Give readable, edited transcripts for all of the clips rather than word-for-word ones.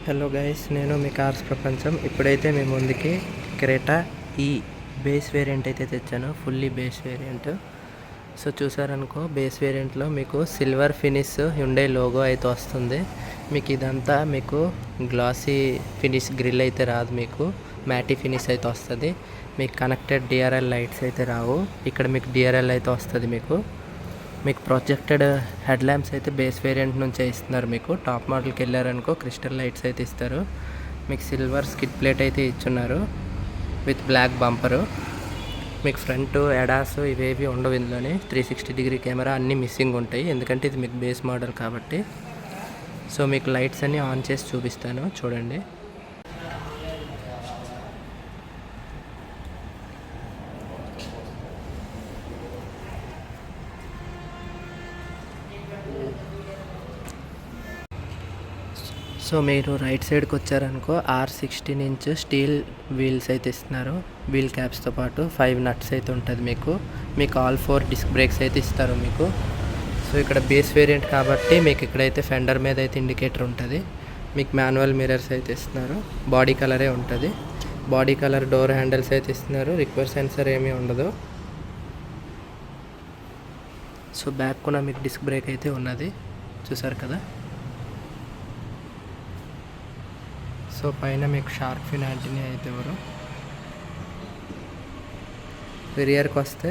Hello guys, నేను మీ cars ప్రపంచం. ఇప్పుడైతే మీ ముందుకి క్రెటా ఈ బేస్ వేరియంట్ అయితే తెచ్చాను. Fully base variant. సో చూసారనుకో, బేస్ వేరియంట్లో మీకు సిల్వర్ ఫినిష్ హ్యుండై లోగో అయితే వస్తుంది. మీకు ఇదంతా మీకు గ్లాసీ ఫినిష్ గ్రిల్ అయితే రాదు, మీకు మ్యాటీ ఫినిష్ అయితే వస్తుంది. మీకు కనెక్టెడ్ డిఆర్ఎల్ లైట్స్ అయితే రావు. ఇక్కడ మీకు డిఆర్ఎల్ అయితే వస్తుంది. మీకు ప్రొజెక్టెడ్ హెడ్ ల్యాంప్స్ అయితే బేస్ వేరియంట్ నుంచే ఇస్తున్నారు. మీకు టాప్ మోడల్కి వెళ్ళారనుకో క్రిస్టల్ లైట్స్ అయితే ఇస్తారు. మీకు సిల్వర్ స్కిడ్ ప్లేట్ అయితే ఇచ్చున్నారు విత్ బ్లాక్ బంపరు. మీకు ఫ్రంట్ ఎడాస్ ఇవేవి ఉండవు. ఇందులోనే 360 కెమెరా అన్నీ మిస్సింగ్ ఉంటాయి, ఎందుకంటే ఇది మీకు బేస్ మోడల్ కాబట్టి. సో మీకు లైట్స్ అన్నీ ఆన్ చేసి చూపిస్తాను, చూడండి. సో మీరు రైట్ సైడ్కి వచ్చారనుకో R16 ఇంచ్ స్టీల్ వీల్స్ అయితే ఇస్తున్నారు. వీల్ క్యాప్స్తో పాటు 5 నట్స్ అయితే ఉంటుంది. మీకు ఆల్ 4 డిస్క్ బ్రేక్స్ అయితే ఇస్తారు మీకు. సో ఇక్కడ బేస్ వేరియంట్ కాబట్టి మీకు ఇక్కడైతే ఫెండర్ మీద అయితే ఇండికేటర్ ఉంటుంది. మీకు మాన్యువల్ మిర్రర్స్ అయితే ఇస్తున్నారు. బాడీ కలరే ఉంటుంది. బాడీ కలర్ డోర్ హ్యాండిల్స్ అయితే ఇస్తున్నారు. రిక్వర్ సెన్సర్ ఏమీ ఉండదు. సో బ్యాక్ కూడా మీకు డిస్క్ బ్రేక్ అయితే ఉన్నది, చూసారు కదా. సో పైన మీకు షార్క్ ఫిన్ యాంటీనా అయితే ఎవరు. రియర్కి వస్తే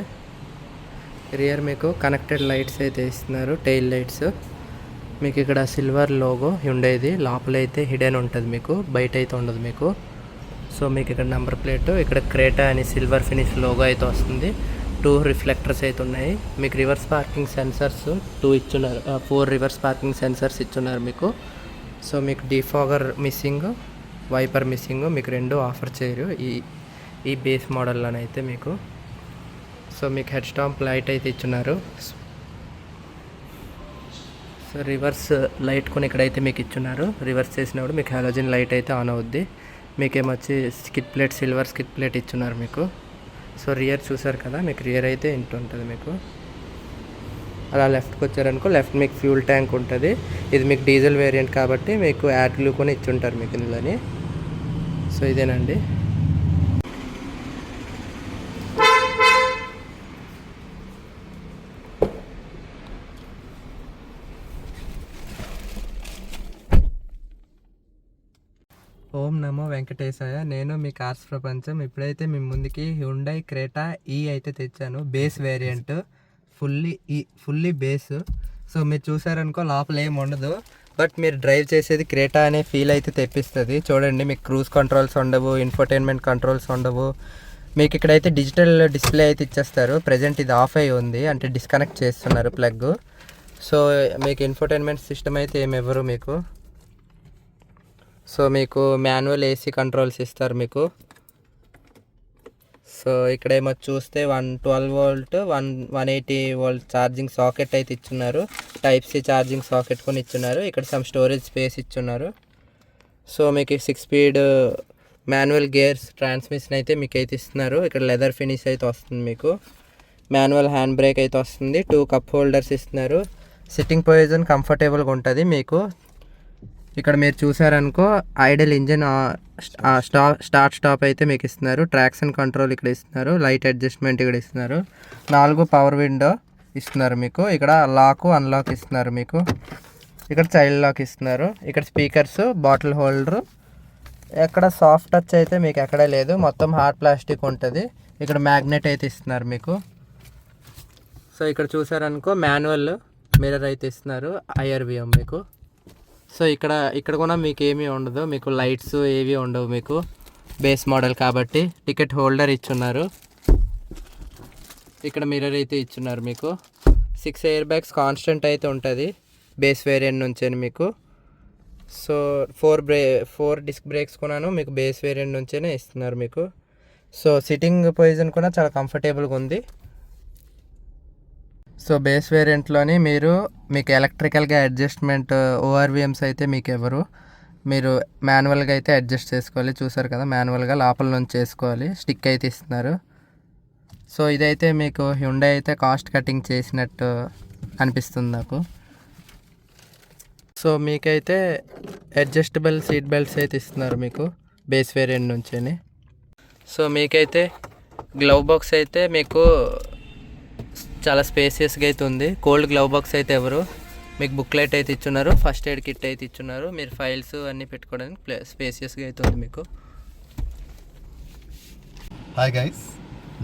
రియర్ మీకు కనెక్టెడ్ లైట్స్ అయితే ఇస్తున్నారు, టెయిల్ లైట్స్. మీకు ఇక్కడ సిల్వర్ లోగో హ్యుండైది లోపలైతే హిడెన్ ఉంటుంది, మీకు బయట అయితే ఉండదు మీకు. సో మీకు ఇక్కడ నెంబర్ ప్లేట్, ఇక్కడ క్రేటా అని సిల్వర్ ఫినిష్ లోగో అయితే వస్తుంది. 2 రిఫ్లెక్టర్స్ అయితే ఉన్నాయి. మీకు రివర్స్ పార్కింగ్ సెన్సర్స్ 2 ఇచ్చున్నారు, 4 రివర్స్ పార్కింగ్ సెన్సర్స్ ఇచ్చున్నారు మీకు. సో మీకు డిఫాగర్ మిస్సింగ్, వైపర్ మిస్సింగ్, మీకు 2 ఆఫర్ చేయరు ఈ బేస్ మోడల్లోనైతే మీకు. సో మీకు హెడ్ స్టాంప్ లైట్ అయితే ఇచ్చున్నారు. సో రివర్స్ లైట్ కొని ఇక్కడైతే మీకు ఇచ్చున్నారు. రివర్స్ చేసినప్పుడు మీకు హాలోజన్ లైట్ అయితే ఆన్ అవుద్ది. మీకేమొచ్చి skid plate, silver skid plate ఇచ్చున్నారు మీకు. సో రియర్ చూసారు కదా, మీకు రియర్ అయితే ఇంటి ఉంటుంది మీకు. అలా లెఫ్ట్కి వచ్చారనుకో, లెఫ్ట్ మీకు ఫ్యూల్ ట్యాంక్ ఉంటుంది. ఇది మీకు డీజిల్ వేరియంట్ కాబట్టి మీకు యాడ్ గ్లూ కొని ఇచ్చుంటారు మీకు ఇందులోని. సో ఇదేనండి. ఓం నమో వెంకటేశాయ. నేను మీ కార్స్ ప్రపంచం. ఇప్పుడైతే మీ ముందుకి హ్యుండై క్రేటా ఈ అయితే తెచ్చాను, base variant. Fully base. So మీరు చూసారనుకో లోపల ఏమి ఉండదు, బట్ మీరు డ్రైవ్ చేసేది క్రేటా అనే ఫీల్ అయితే తెప్పిస్తుంది. చూడండి, మీకు క్రూజ్ కంట్రోల్స్ ఉండవు, ఇన్ఫోటైన్మెంట్ కంట్రోల్స్ ఉండవు. మీకు ఇక్కడైతే డిజిటల్ డిస్ప్లే అయితే ఇచ్చేస్తారు. ప్రజెంట్ ఇది ఆఫ్ అయి ఉంది, అంటే డిస్కనెక్ట్ చేస్తున్నారు ప్లగ్. సో మీకు ఇన్ఫోటైన్మెంట్ సిస్టమ్ అయితే ఏమి ఇవ్వరు మీకు. సో మీకు మాన్యువల్ ఏసీ కంట్రోల్స్ ఇస్తారు మీకు. సో ఇక్కడేమో చూస్తే 112 వోల్ట్ 180 వోల్ట్ ఛార్జింగ్ సాకెట్ అయితే ఇచ్చున్నారు. టైప్ సి ఛార్జింగ్ సాకెట్ కొని ఇచ్చున్నారు. ఇక్కడ సమ్ స్టోరేజ్ స్పేస్ ఇచ్చున్నారు. సో మీకు 6 స్పీడ్ మాన్యువల్ గేర్స్ ట్రాన్స్మిషన్ అయితే మీకు అయితే ఇస్తున్నారు. ఇక్కడ లెదర్ ఫినిష్ అయితే వస్తుంది మీకు. మాన్యువల్ హ్యాండ్ బ్రేక్ అయితే వస్తుంది. 2 కప్ హోల్డర్స్ ఇస్తున్నారు. సిట్టింగ్ పొజిషన్ కంఫర్టబుల్గా ఉంటుంది మీకు. ఇక్కడ మీరు చూసారనుకో ఐడల్ ఇంజిన్ స్టార్ట్ స్టాప్ అయితే మీకు ఇస్తున్నారు. ట్రాక్షన్ కంట్రోల్ ఇక్కడ ఇస్తున్నారు. లైట్ అడ్జస్ట్మెంట్ ఇక్కడ ఇస్తున్నారు. 4 పవర్ విండో ఇస్తున్నారు మీకు. ఇక్కడ లాక్ అన్లాక్ ఇస్తున్నారు మీకు. ఇక్కడ చైల్డ్ లాక్ ఇస్తున్నారు. ఇక్కడ స్పీకర్స్, బాటిల్ హోల్డరు. ఎక్కడ సాఫ్ట్ టచ్ అయితే మీకు ఎక్కడ లేదు, మొత్తం హార్డ్ ప్లాస్టిక్ ఉంటుంది. ఇక్కడ మ్యాగ్నెట్ అయితే ఇస్తున్నారు మీకు. సో ఇక్కడ చూసారనుకో మాన్యువల్ మిర్రర్ అయితే ఇస్తున్నారు, IRVM మీకు. సో ఇక్కడ కూడా మీకు ఏమీ ఉండదు, మీకు లైట్స్ ఏవి ఉండవు మీకు, బేస్ మోడల్ కాబట్టి. టికెట్ హోల్డర్ ఇచ్చున్నారు. ఇక్కడ మిర్రర్ అయితే ఇచ్చున్నారు మీకు. 6 ఎయిర్ బ్యాగ్స్ కాన్స్టెంట్ అయితే ఉంటుంది బేస్ వేరియంట్ నుంచే మీకు. సో 4 డిస్క్ బ్రేక్స్ కూడాను మీకు బేస్ వేరియంట్ నుంచేనే ఇస్తున్నారు మీకు. సో సిట్టింగ్ పొజిషన్ కూడా చాలా కంఫర్టబుల్గా ఉంది. సో బేస్ వేరియంట్లోని మీకు ఎలక్ట్రికల్గా అడ్జస్ట్మెంట్ ORVMs అయితే మీకు ఎవరు, మీరు మాన్యువల్గా అయితే అడ్జస్ట్ చేసుకోవాలి. చూసారు కదా, మాన్యువల్గా లోపల నుంచి చేసుకోవాలి. స్టిక్ అయితే ఇస్తున్నారు. సో ఇదైతే మీకు హ్యుండై అయితే కాస్ట్ కటింగ్ చేసినట్టు అనిపిస్తుంది నాకు. సో మీకైతే అడ్జస్టబుల్ సీట్ బెల్ట్స్ అయితే ఇస్తున్నారు మీకు బేస్ వేరియంట్ నుంచి. సో మీకైతే గ్లవ్ బాక్స్ అయితే మీకు చాలా స్పేసియస్గా అయితే ఉంది. కోల్డ్ గ్లవ్ బాక్స్ అయితే ఎవరు మీకు బుక్లెట్ అయితే ఇచ్చున్నారు, ఫస్ట్ ఎయిడ్ కిట్ అయితే ఇచ్చున్నారు, మీరు ఫైల్స్ అన్నీ పెట్టుకోవడానికి స్పేసియస్గా అయితే ఉంది మీకు. హాయ్ గైస్,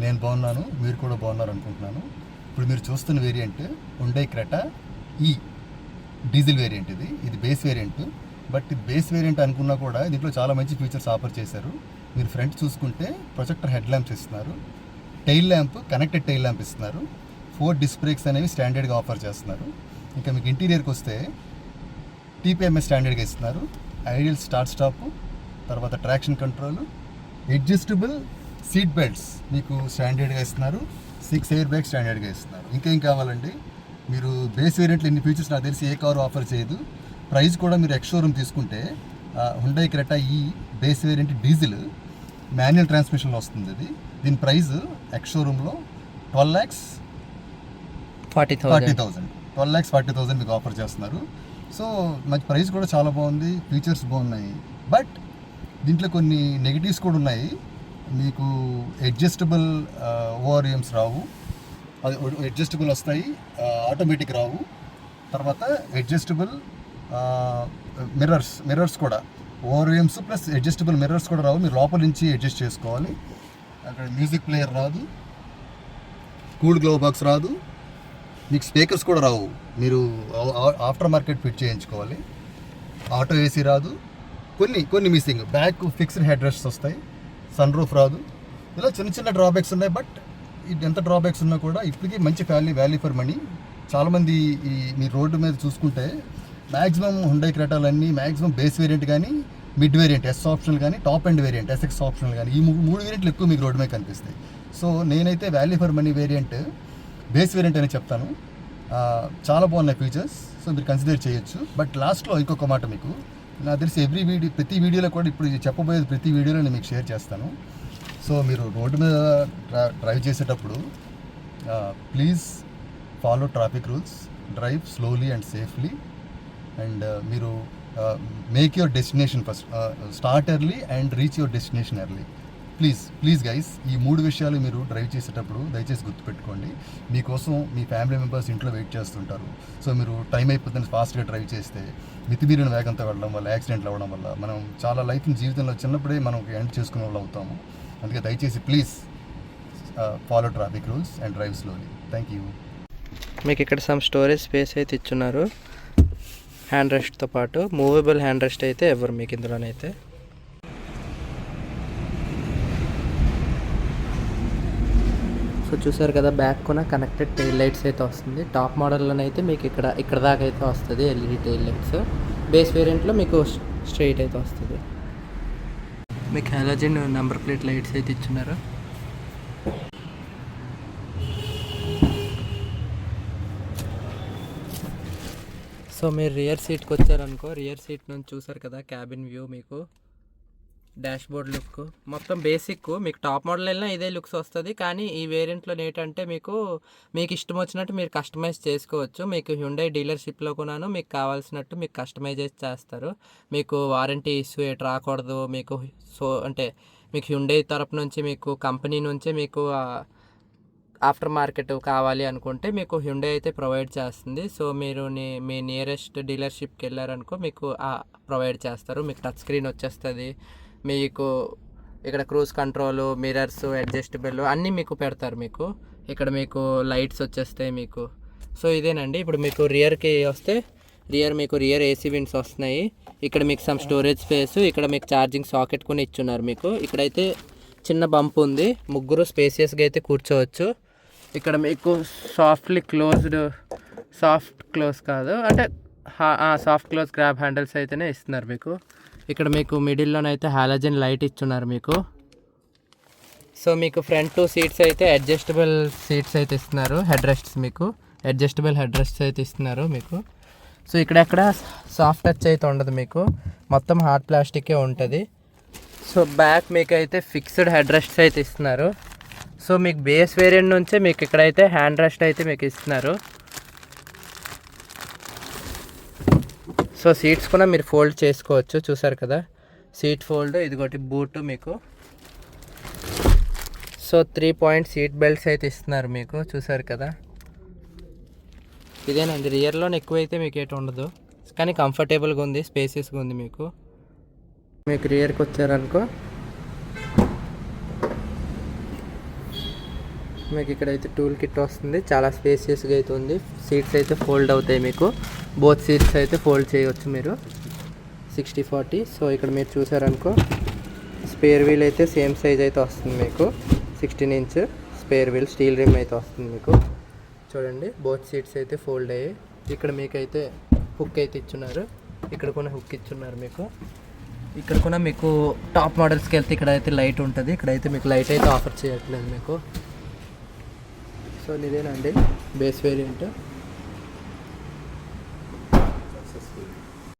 నేను బాగున్నాను, మీరు కూడా బాగున్నారు అనుకుంటున్నాను. ఇప్పుడు మీరు చూస్తున్న వేరియంట్ హుండై క్రెటా ఈ డీజిల్ వేరియంట్. ఇది బేస్ వేరియంట్. బట్ ఇది బేస్ వేరియంట్ అనుకున్నా కూడా దీంట్లో చాలా మంచి ఫీచర్స్ ఆఫర్ చేశారు. మీరు ఫ్రంట్ చూసుకుంటే ప్రొజెక్టర్ హెడ్ ల్యాంప్స్ ఇస్తున్నారు, tail lamp connected tail lamp ఇస్తున్నారు, 4 డిస్క్ బ్రేక్స్ అనేవి స్టాండర్డ్గా ఆఫర్ చేస్తున్నారు. ఇంకా మీకు ఇంటీరియర్కి వస్తే టీపీఎంఎస్ స్టాండర్డ్గా ఇస్తున్నారు, ఐడియల్ స్టార్ట్ స్టాప్, తర్వాత traction control, adjustable seat belts మీకు స్టాండర్డ్గా ఇస్తున్నారు, 6 ఎయిర్ బ్యాగ్స్ స్టాండర్డ్గా ఇస్తున్నారు. ఇంకేం కావాలండి? మీరు బేస్ వేరియంట్లో ఎన్ని ఫీచర్స్ నాకు తెలిసి ఏ కారు ఆఫర్ చేయదు. ప్రైస్ కూడా మీరు ఎక్స్ షోరూమ్ తీసుకుంటే హుండై క్రెటా ఈ బేస్ వేరియంట్ డీజిల్ మాన్యువల్ ట్రాన్స్మిషన్లో వస్తుంది. దీని ప్రైస్ ఎక్స్ షోరూంలో 12,40,000 మీకు ఆఫర్ చేస్తున్నారు. సో మంచి ప్రైస్ కూడా చాలా బాగుంది, ఫీచర్స్ బాగున్నాయి. బట్ దీంట్లో కొన్ని నెగిటివ్స్ కూడా ఉన్నాయి. మీకు అడ్జస్టబుల్ ఓఆర్ఎమ్స్ రావు, అది అడ్జస్టబుల్ వస్తాయి, ఆటోమేటిక్ రావు. తర్వాత అడ్జస్టబుల్ మిర్రర్స్ కూడా ఓఆర్ఎమ్స్ ప్లస్ అడ్జస్టబుల్ మిర్రర్స్ కూడా రావు, మీరు లోపల నుంచి అడ్జస్ట్ చేసుకోవాలి. అక్కడ మ్యూజిక్ ప్లేయర్ రాదు, కూల్ గ్లవ్ బాక్స్ రాదు, మీకు స్పీకర్స్ కూడా రావు, మీరు ఆఫ్టర్ మార్కెట్ ఫిట్ చేయించుకోవాలి. ఆటో ఏసీ రాదు, కొన్ని missing. Back fixed head rests వస్తాయి, సన్ రూఫ్ రాదు. ఇలా చిన్న చిన్న డ్రాబ్యాక్స్ ఉన్నాయి. బట్ ఎంత డ్రాబ్యాక్స్ ఉన్నా కూడా ఇప్పటికీ మంచి వాల్యూ ఫర్ మనీ. చాలామంది మీ రోడ్డు మీద చూసుకుంటే మ్యాక్సిమం హుండై క్రెటాలన్నీ మ్యాక్సిమం బేస్ వేరియంట్ కానీ, మిడ్ వేరియంట్ ఎస్ ఆప్షనల్ కానీ, top end variant SX optional కానీ, ఈ 3 వేరియంట్లు ఎక్కువ మీకు రోడ్డు మీద కనిపిస్తాయి. సో నేనైతే value for money variant base variant అని చెప్తాను. చాలా బాగున్నాయి ఫీచర్స్, సో మీరు కన్సిడర్ చేయొచ్చు. బట్ లాస్ట్లో ఇంకొక మాట, మీకు నాకు తెలిసి ప్రతి వీడియోలో కూడా ఇప్పుడు చెప్పబోయేది ప్రతి వీడియోలో నేను మీకు షేర్ చేస్తాను. సో మీరు రోడ్డు మీద డ్రైవ్ చేసేటప్పుడు please follow traffic rules, drive slowly and safely, and మీరు make your destination first, start early and reach your destination early. Please guys, ఈ 3 విషయాలు మీరు డ్రైవ్ చేసేటప్పుడు దయచేసి గుర్తుపెట్టుకోండి. మీకోసం మీ ఫ్యామిలీ మెంబర్స్ ఇంట్లో వెయిట్ చేస్తుంటారు. సో మీరు టైం అయిపోతుంది ఫాస్ట్గా డ్రైవ్ చేస్తే మితిమీరిన వేగంతో వెళ్ళడం వల్ల, యాక్సిడెంట్లు అవ్వడం వల్ల మనం చాలా జీవితంలో చిన్నప్పుడే మనం ఎండ్ చేసుకునే వాళ్ళు అవుతాము. అందుకే దయచేసి please follow traffic rules and drive slowly. Thank you. మీకు ఇక్కడ సమ్ స్టోరేజ్ స్పేస్ అయితే ఇచ్చున్నారు, హ్యాండ్ రెస్ట్తో పాటు మూవబుల్ హ్యాండ్ రెస్ట్ అయితే ఎవరు మీకు ఇందులోనైతే. సో చూసారు కదా, బ్యాక్ కొన కనెక్టెడ్ టెయిల్ లైట్స్ అయితే వస్తుంది. టాప్ మోడల్లోనైతే మీకు ఇక్కడ దాకా అయితే వస్తుంది ఎల్ఈడి టెయిల్ లైట్స్. బేస్ వేరియంట్లో మీకు స్ట్రైట్ అయితే వస్తుంది. మీకు హాలోజన్ నెంబర్ ప్లేట్ లైట్స్ అయితే ఇచ్చున్నారు. సో మీరు రియర్ సీట్కి వచ్చారనుకో, రియర్ సీట్ నుంచి చూసారు కదా క్యాబిన్ వ్యూ, మీకు డాష్బోర్డ్ లుక్ మొత్తం బేసిక్. మీకు టాప్ మోడల్ వెళ్ళినా ఇదే లుక్స్ వస్తుంది. కానీ ఈ వేరియంట్లో ఏంటంటే మీకు ఇష్టం వచ్చినట్టు మీరు కస్టమైజ్ చేసుకోవచ్చు. మీకు హ్యుండై డీలర్షిప్లో కూడాను మీకు కావాల్సినట్టు మీకు కస్టమైజ్ చేస్తారు. మీకు వారంటీ ఇష్యూ ఎటు రాకూడదు మీకు. సో అంటే మీకు హ్యుండై తరపు నుంచి, మీకు కంపెనీ నుంచే మీకు ఆఫ్టర్ మార్కెట్ కావాలి అనుకుంటే మీకు హ్యుండై అయితే ప్రొవైడ్ చేస్తుంది. సో మీరు మీ నియరెస్ట్ డీలర్షిప్కి వెళ్ళారనుకో మీకు ప్రొవైడ్ చేస్తారు. మీకు టచ్ స్క్రీన్ వచ్చేస్తుంది, మీకు ఇక్కడ క్రూజ్ కంట్రోల్, మిర్రర్స్, అడ్జస్టబుల్ అన్నీ మీకు పెడతారు. మీకు ఇక్కడ మీకు లైట్స్ వచ్చేస్తాయి మీకు. సో ఇదేనండి. ఇప్పుడు మీకు రియర్కి వస్తే మీకు రియర్ ఏసీ విండ్స్ వస్తున్నాయి. ఇక్కడ మీకు సమ్ స్టోరేజ్ స్పేస్, ఇక్కడ మీకు ఛార్జింగ్ సాకెట్ కూడా ఇచ్చున్నారు మీకు. ఇక్కడైతే చిన్న బంప్ ఉంది, ముగ్గురు స్పేసియస్గా అయితే కూర్చోవచ్చు. ఇక్కడ మీకు సాఫ్ట్ క్లోజ్ కాదు అంటే సాఫ్ట్ క్లోజ్ గ్రాబ్ హ్యాండిల్స్ అయితేనే ఇస్తున్నారు మీకు. ఇక్కడ మీకు మిడిల్లోనైతే హాలోజన్ లైట్ ఇచ్చున్నారు మీకు. సో మీకు ఫ్రంట్ 2 సీట్స్ అయితే అడ్జస్టబుల్ సీట్స్ అయితే ఇస్తున్నారు, హెడ్ రెస్ట్స్ మీకు అడ్జస్టబుల్ హెడ్ రెస్ట్స్ అయితే ఇస్తున్నారు మీకు. సో ఇక్కడెక్కడ సాఫ్ట్ టచ్ అయితే ఉండదు మీకు, మొత్తం హార్డ్ ప్లాస్టికే ఉంటుంది. సో బ్యాక్ మీకు అయితే ఫిక్స్డ్ హెడ్ రెస్ట్స్ అయితే ఇస్తున్నారు. సో మీకు బేస్ వేరియంట్ నుంచే మీకు ఇక్కడైతే హ్యాండ్ రెస్ట్ అయితే మీకు ఇస్తున్నారు. సో సో సీట్స్ కూడా మీరు ఫోల్డ్ చేసుకోవచ్చు, చూసారు కదా సీట్ ఫోల్డ్. ఇదిగోటి బూట్ మీకు. సో 3 పాయింట్ సీట్ బెల్ట్స్ అయితే ఇస్తున్నారు మీకు, చూసారు కదా. ఇదేనండి, రియర్లో ఎక్కువైతే మీకు ఏటి ఉండదు, కానీ కంఫర్టబుల్గా ఉంది, స్పేసెస్గా ఉంది మీకు. మీకు రియర్కి వచ్చారనుకో మీకు ఇక్కడైతే టూల్ కిట్ వస్తుంది, చాలా స్పేసియస్గా అయితే ఉంది. సీట్స్ అయితే ఫోల్డ్ అవుతాయి మీకు, బోత్ సీట్స్ అయితే ఫోల్డ్ చేయవచ్చు మీరు 60/40. సో ఇక్కడ మీరు చూసారనుకో స్పేర్ వీల్ అయితే సేమ్ సైజ్ అయితే వస్తుంది మీకు, 16 inch spare wheel, steel rim అయితే వస్తుంది మీకు. చూడండి బోత్ సీట్స్ అయితే ఫోల్డ్ అయ్యాయి. ఇక్కడ మీకైతే హుక్ అయితే ఇచ్చున్నారు, ఇక్కడ కూడా హుక్ ఇచ్చున్నారు మీకు. ఇక్కడ కూడా మీకు టాప్ మోడల్స్కి వెళ్తే ఇక్కడ అయితే లైట్ ఉంటుంది, ఇక్కడైతే మీకు లైట్ అయితే ఆఫర్ చేయట్లేదు మీకు. సో ఇదేనండి బేస్ వేరియంట్.